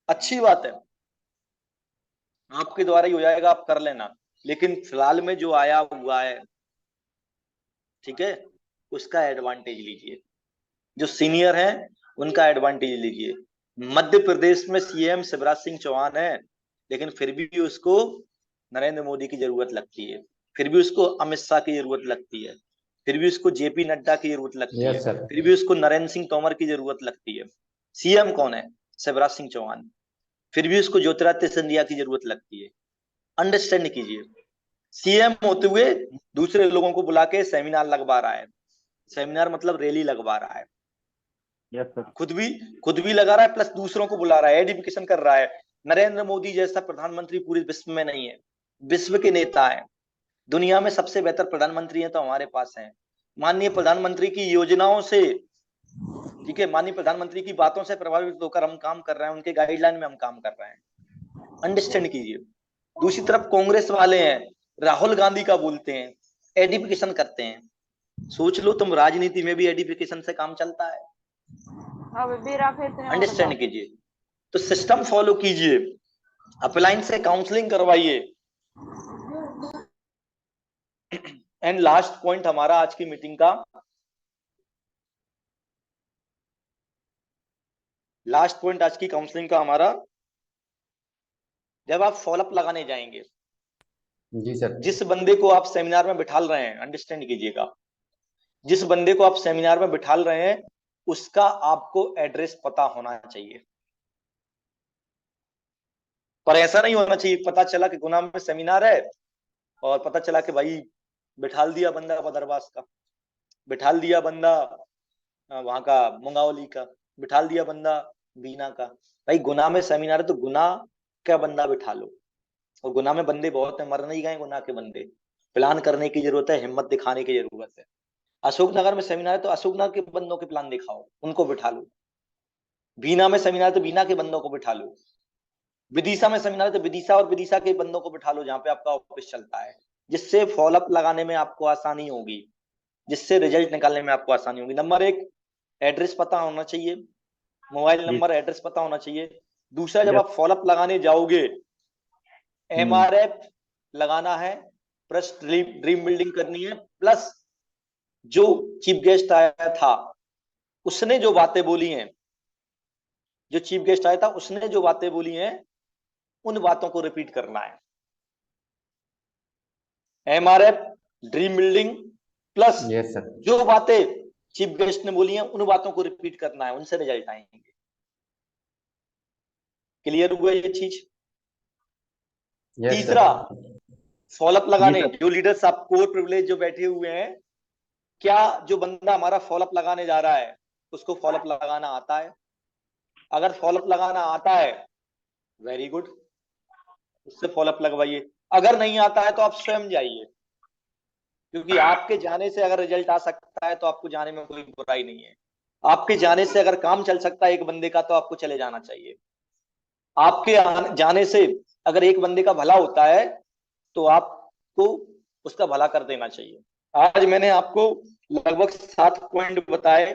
अच्छी बात है, आपके द्वारा ही हो जाएगा, आप कर लेना। लेकिन फिलहाल में जो आया हुआ है, ठीक है, उसका एडवांटेज लीजिए। जो सीनियर हैं उनका एडवांटेज लीजिए। मध्य प्रदेश में सीएम शिवराज सिंह चौहान है, लेकिन फिर भी उसको नरेंद्र मोदी की जरूरत लगती है, फिर भी उसको अमित शाह की जरूरत लगती है, फिर भी उसको जेपी नड्डा की जरूरत लगती है, यस सर। फिर भी उसको नरेंद्र सिंह तोमर की जरूरत लगती है। सीएम कौन है? शिवराज सिंह चौहान। फिर भी उसको ज्योतिरादित्य सिंधिया की जरूरत लगती है। अंडरस्टैंड कीजिए, सीएम होते हुए दूसरे लोगों को बुला के सेमिनार लगवा रहा है। सेमिनार मतलब रैली लगवा रहा है, यस सर। खुद भी खुद भी लगा रहा है, प्लस दूसरों को बुला रहा है, एडिफिकेशन कर रहा है। नरेंद्र मोदी जैसा प्रधानमंत्री पूरे विश्व में नहीं है। विश्व के नेता है, दुनिया में सबसे बेहतर प्रधानमंत्री है तो हमारे पास है। माननीय प्रधानमंत्री की योजनाओं से, ठीक है, माननीय प्रधानमंत्री की बातों से प्रभावित होकर हम काम कर रहे हैं, उनके गाइडलाइन में हम काम कर रहे हैं। अंडरस्टैंड कीजिए। दूसरी तरफ कांग्रेस वाले हैं, राहुल गांधी का बोलते हैं, एडिफिकेशन करते हैं। सोच लो तुम, राजनीति में भी एडिफिकेशन से काम चलता है। अंडरस्टैंड कीजिए, तो सिस्टम फॉलो कीजिए, अपलाइन से काउंसलिंग करवाइए। एंड लास्ट पॉइंट हमारा आज की मीटिंग का, लास्ट पॉइंट आज की काउंसलिंग का हमारा, जब आप फॉलोअप लगाने जाएंगे, जी सर। जिस बंदे को आप सेमिनार में बिठाल रहे हैं, अंडरस्टैंड कीजिएगा, जिस बंदे को आप सेमिनार में बिठाल रहे हैं उसका आपको एड्रेस पता होना चाहिए। पर ऐसा नहीं होना चाहिए पता चला कि गुना में सेमिनार है और पता चला कि भाई बिठाल दिया बंदा बदरवास का, बिठाल दिया बंदा वहां का मुंगावली का, बिठाल दिया बंदा बीना का। भाई गुना में सेमिनार है तो गुना का बंदा बिठा लो। और गुना में बंदे बहुत है, मर नहीं गए गुना के बंदे। प्लान करने की जरूरत है, हिम्मत दिखाने की जरूरत है। अशोकनगर में सेमिनार है तो अशोकनगर के बंदों के प्लान दिखाओ, उनको बिठा लो। बीना में सेमिनार है तो बीना के बंदों को बिठा लो। विदिशा में सेमिनार है तो विदिशा और विदिशा के बंदों को बिठा लो जहां पे आपका ऑफिस चलता है, जिससे फॉलोअप लगाने में आपको आसानी होगी, जिससे रिजल्ट निकालने में आपको आसानी होगी। नंबर एक, एड्रेस पता होना चाहिए, मोबाइल जी। नंबर एड्रेस पता होना चाहिए। दूसरा, जब यस। आप फॉलोअप लगाने जाओगे, हम्म। एमआरएफ लगाना है, प्लस ड्रीम बिल्डिंग करनी है, प्लस जो चीफ गेस्ट आया था उसने जो बातें बोली हैं, जो चीफ गेस्ट आया था उसने जो बातें बोली हैं उन बातों को रिपीट करना है। MRF, dream building, plus yes sir. जो बातें चीफ गेस्ट ने बोली हैं उन बातों को रिपीट करना है, उनसे रिजल्ट आएंगे। क्लियर हुआ ये चीज? Yes sir. तीसरा, फॉलोअप जी लगाने, सर। जो लीडर्स आप कोर प्रिविलेज जो बैठे हुए हैं, क्या जो बंदा हमारा फॉलोअप लगाने जा रहा है उसको फॉलोअप लगाना आता है? अगर फॉलोअप लगाना आता है, वेरी गुड, उससे फॉलोअप लगवाइए। अगर नहीं आता है तो आप स्वयं जाइए, क्योंकि आपके जाने से अगर रिजल्ट आ सकता है तो आपको जाने में कोई बुराई नहीं है। आपके जाने से अगर काम चल सकता है एक बंदे का तो आपको चले जाना चाहिए। आपके जाने से अगर एक बंदे का भला होता है तो आपको उसका भला कर देना चाहिए। आज मैंने आपको लगभग 7 पॉइंट बताए।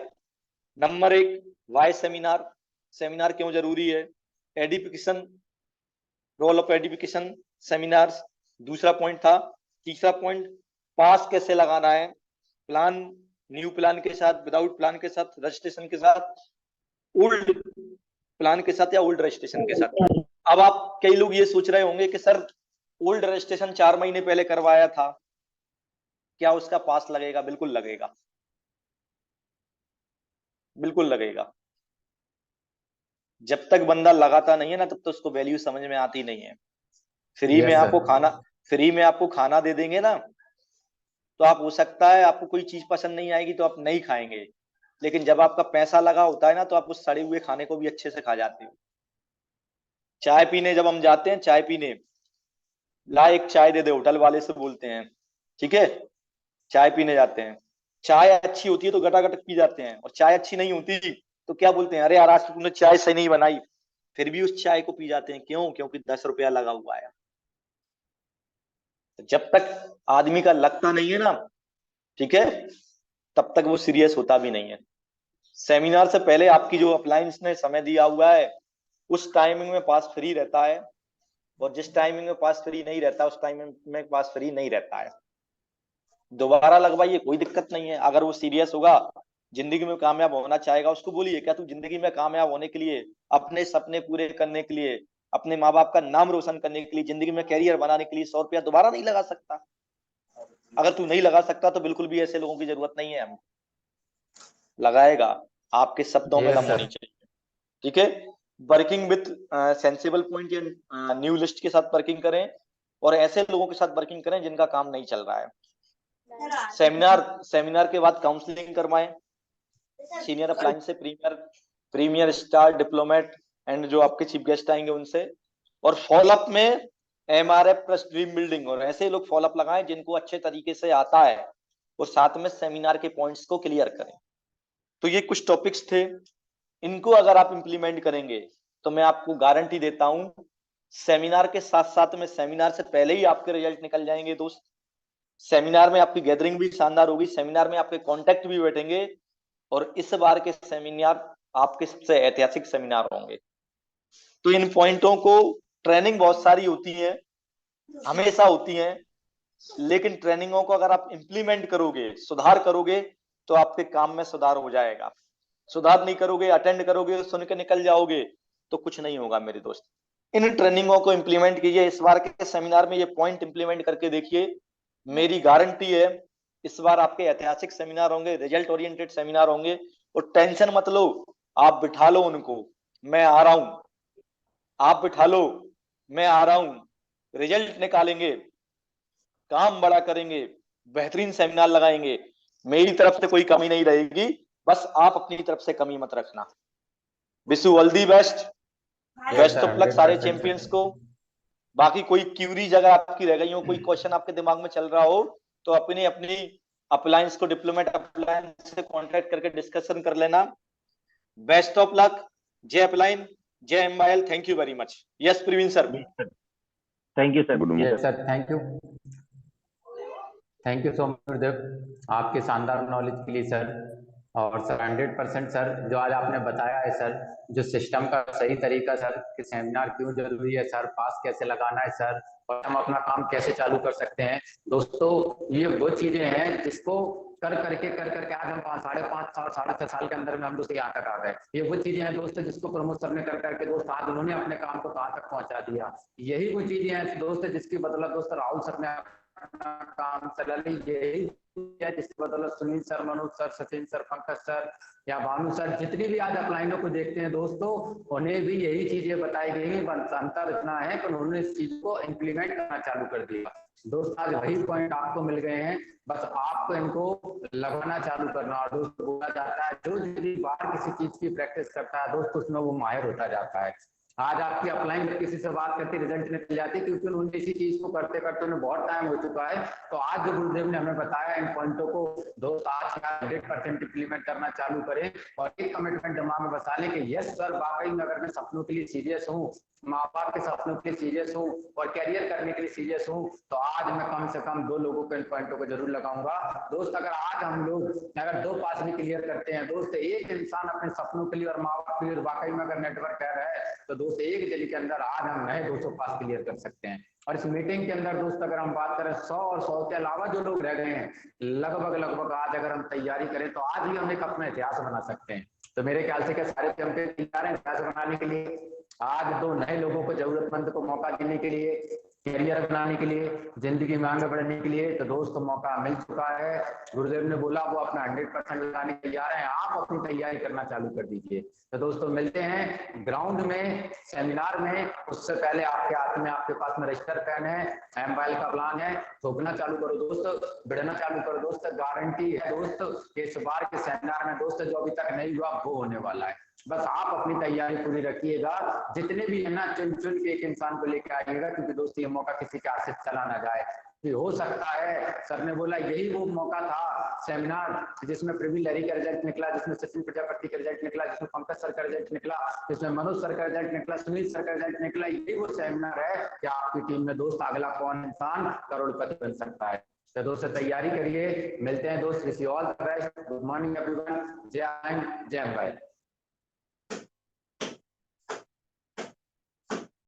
नंबर एक, वाई सेमिनार, सेमिनार क्यों जरूरी है, edification, role of edification seminars, दूसरा पॉइंट था। तीसरा पॉइंट, पास कैसे लगाना है, प्लान, न्यू प्लान के साथ, विदाउट प्लान के साथ, रजिस्ट्रेशन के साथ, ओल्ड प्लान के साथ या ओल्ड रजिस्ट्रेशन के साथ। अब आप कई लोग ये सोच रहे होंगे कि सर ओल्ड रजिस्ट्रेशन 4 महीने पहले करवाया था, क्या उसका पास लगेगा? बिल्कुल लगेगा, बिल्कुल लगेगा। जब तक बंदा लगाता नहीं है ना तब तो उसको वैल्यू समझ में आती नहीं है। फ्री में यस आपको सर। खाना, फ्री में आपको खाना दे देंगे ना, तो आप, हो सकता है आपको कोई चीज पसंद नहीं आएगी तो आप नहीं खाएंगे, लेकिन जब आपका पैसा लगा होता है ना, तो आप उस सड़े हुए खाने को भी अच्छे से खा जाते हो। चाय पीने जब हम जाते हैं, चाय पीने, ला एक चाय दे दे, होटल वाले से बोलते हैं, ठीक है, चाय पीने जाते हैं। चाय अच्छी होती है तो गटागट पी जाते हैं, और चाय अच्छी नहीं होती तो क्या बोलते हैं, अरे यार आज तो तुमने चाय सही नहीं बनाई, फिर भी उस चाय को पी जाते हैं। क्यों? क्योंकि 10 रुपया लगा हुआ है। जब तक आदमी का लगता नहीं है ना, ठीक है, तब तक वो सीरियस होता भी नहीं है। सेमिनार से पहले आपकी जो अप्लायंस ने समय दिया हुआ है, उस टाइमिंग में पास फ्री रहता है, और जिस टाइमिंग में पास फ्री नहीं रहता उस टाइमिंग में पास फ्री नहीं रहता है। दोबारा लगवाइए, कोई दिक्कत नहीं है। अगर वो सीरियस होगा, जिंदगी में कामयाब होना चाहेगा, उसको बोलिए क्या तू जिंदगी में कामयाब होने के लिए, अपने सपने पूरे करने के लिए, अपने माँ बाप का नाम रोशन करने के लिए, जिंदगी में कैरियर बनाने के लिए 100 रुपया दोबारा नहीं लगा सकता? अगर तू नहीं लगा सकता तो बिल्कुल भी ऐसे लोगों की जरूरत नहीं है। हम लगाएगा, आपके शब्दों में यस दम सर। होनी चाहिए, ठीक है। वर्किंग विथ सेंसिबल पॉइंट या न्यू लिस्ट के साथ वर्किंग करें, और ऐसे लोगों के साथ वर्किंग करें जिनका काम नहीं चल रहा है। सेमिनार सेमिनार के बाद काउंसलिंग करवाएं, सीनियर अप्लायंस से, premier premier star diplomat and जो आपके चीफ गेस्ट आएंगे उनसे। और फॉलोअप में एमआरएफ प्लस ड्रीम बिल्डिंग, और ऐसे लोग फॉलोअप लगाएं जिनको अच्छे तरीके से आता है, और साथ में सेमिनार के पॉइंट्स को क्लियर करें। तो ये कुछ टॉपिक्स थे, इनको अगर आप इंप्लीमेंट करेंगे तो मैं आपको गारंटी देता हूं, सेमिनार के साथ साथ में, सेमिनार से पहले ही आपके रिजल्ट निकल जाएंगे दोस्त। सेमिनार में आपकी गैदरिंग भी शानदार होगी, सेमिनार में आपके कॉन्टेक्ट भी बैठेंगे, और इस बार के सेमिनार आपके सबसे ऐतिहासिक सेमिनार होंगे। तो इन पॉइंटों को, ट्रेनिंग बहुत सारी होती है, हमेशा होती है, लेकिन ट्रेनिंगों को अगर आप इंप्लीमेंट करोगे, सुधार करोगे, तो आपके काम में सुधार हो जाएगा। सुधार नहीं करोगे, अटेंड करोगे, सुन के निकल जाओगे, तो कुछ नहीं होगा मेरे दोस्त। इन ट्रेनिंगों को इंप्लीमेंट कीजिए। इस बार के सेमिनार में ये पॉइंट इंप्लीमेंट करके देखिए, मेरी गारंटी है इस बार आपके ऐतिहासिक सेमिनार होंगे, रिजल्ट ओरिएंटेड सेमिनार होंगे। और टेंशन मत लो, आप बिठा लो उनको, मैं आ रहा हूं, आप बिठा लो, मैं आ रहा हूं, रिजल्ट निकालेंगे, काम बड़ा करेंगे, बेहतरीन सेमिनार लगाएंगे। मेरी तरफ से कोई कमी नहीं रहेगी, बस आप अपनी तरफ से कमी मत रखना। Wish you all the best, yes best sir, of luck सारे 100% चैंपियंस सर। को। बाकी कोई क्यूरीज अगर आपकी रह गई हो, कोई क्वेश्चन आपके दिमाग में चल रहा हो, तो अपनी अपनी अप्लायंस को, डिप्लोमेट अप्लायंस से कांटेक्ट करके डिस्कशन कर लेना। बेस्ट ऑफ लक, जय अपलाइन, जय MIL, thank you very much. Yes Praveen sir. Thank you sir. Yes sir, thank you so much गुरुदेव, आपके शानदार नॉलेज के लिए सर। और सर 100% सर, जो आज आपने बताया है सर, जो सिस्टम का सही तरीका सर, कि सेमिनार क्यों जरूरी है सर, पास कैसे लगाना है सर, और हम अपना काम कैसे चालू कर सकते हैं दोस्तों, ये वो चीजें हैं जिसको कर करके आज हम 5.5 साल 6.5 साल के अंदर में हम दोस्त यहाँ तक आ गए। ये वो चीजें हैं दोस्तों जिसको प्रमोद सर ने कर करके दोस्त आज उन्होंने अपने काम को कहाँ तक पहुंचा दिया। यही वो चीजें हैं दोस्त जिसकी बदौलत दोस्त राहुल सर ने काम चला ली, यही है जिसकी बदौलत Sunil sir, Manoj sir, Sachin sir, Pankaj sir या भानु सर, जितनी भी आज अपलाइनों को देखते हैं दोस्तों, उन्हें भी यही चीजें बताई गई। अंतर इतना है कि उन्होंने इस चीज को इम्प्लीमेंट करना चालू कर दिया दोस्त। आज वही पॉइंट आपको मिल गए हैं, बस आपको इनको लगाना चालू करना। और दोस्त बोला जाता है जो जितनी बार किसी चीज की प्रैक्टिस करता है दोस्त, उसमें वो माहिर होता जाता है। आज आपकी अपलाइन में किसी से बात करते रिजल्ट निकल जाती है, क्योंकि उन्होंने इसी चीज को करते करते उन्हें बहुत टाइम हो चुका है। तो आज जो गुरुदेव ने हमें बताया इन पॉइंटों को दोस्त, आज 100% इम्प्लीमेंट करना चालू करें, और एक कमिटमेंट दिमाग में बसा लें कि यस सर, वाकई में अगर मैं सपनों के लिए सीरियस हूँ, माँ बाप के सपनों के लिए सीरियस हूँ, और कैरियर करने के लिए सीरियस हूँ, तो आज मैं कम से कम 2 लोगों को इन पॉइंटों को जरूर लगाऊंगा दोस्त। अगर आज हम लोग अगर 2 पास भी क्लियर करते हैं दोस्त, एक इंसान अपने सपनों के लिए और माँ बाप के लिए वाकई में अगर नेटवर्क कर रहा है, तो दोस्त एक दिन के अंदर आज हम नए 200 पास क्लियर कर सकते हैं। और इस मीटिंग के अंदर दोस्त अगर हम बात करें 100 और 100 के अलावा जो लोग रह गए हैं, लगभग आज अगर हम तैयारी करें तो आज भी हम एक अपना इतिहास बना सकते हैं। तो मेरे ख्याल से क्या सारे चैंपियन तैयार हैं इतिहास बनाने के लिए? आज 2 नए लोगों को, जरूरतमंद को मौका देने के लिए करियर बनाने के लिए, जिंदगी में आगे बढ़ने के लिए। तो दोस्तों मौका मिल चुका है, गुरुदेव ने बोला वो अपना 100% लगाने के तैयार है, आप अपनी तैयारी करना चालू कर दीजिए। तो दोस्तों मिलते हैं ग्राउंड में, सेमिनार में। उससे पहले आपके हाथ में, आपके पास में रजिस्टर पेन है, मोबाइल का प्लान है, ठोकना चालू करो दोस्त, बिड़ना चालू करो दोस्त। गारंटी है दोस्त इस बार के सेमिनार में दोस्त जो अभी तक नहीं हुआ वो होने वाला है। बस आप अपनी तैयारी पूरी रखिएगा, जितने भी है ना चुन चुन के एक इंसान को लेकर आइएगा, क्योंकि दोस्त ये मौका किसी के हाथ से चला ना जाए। हो सकता है, सर ने बोला यही वो मौका था सेमिनार जिसमें प्रवीण लहरी का रिजल्ट निकला, जिसमें सचिन प्रजापति का रिजल्ट निकला, जिसमें पंकज सर का रिजल्ट निकला, जिसमें मनोज सर का रिजल्ट निकला, सुनील सर का रिजल्ट निकला। यही वो सेमिनार है कि आपकी टीम में दोस्त अगला कौन इंसान करोड़पति बन सकता है। तो दोस्त तैयारी करिए, मिलते हैं दोस्त। Wish you all the best, good morning everyone, जय हिंद, जय भारत।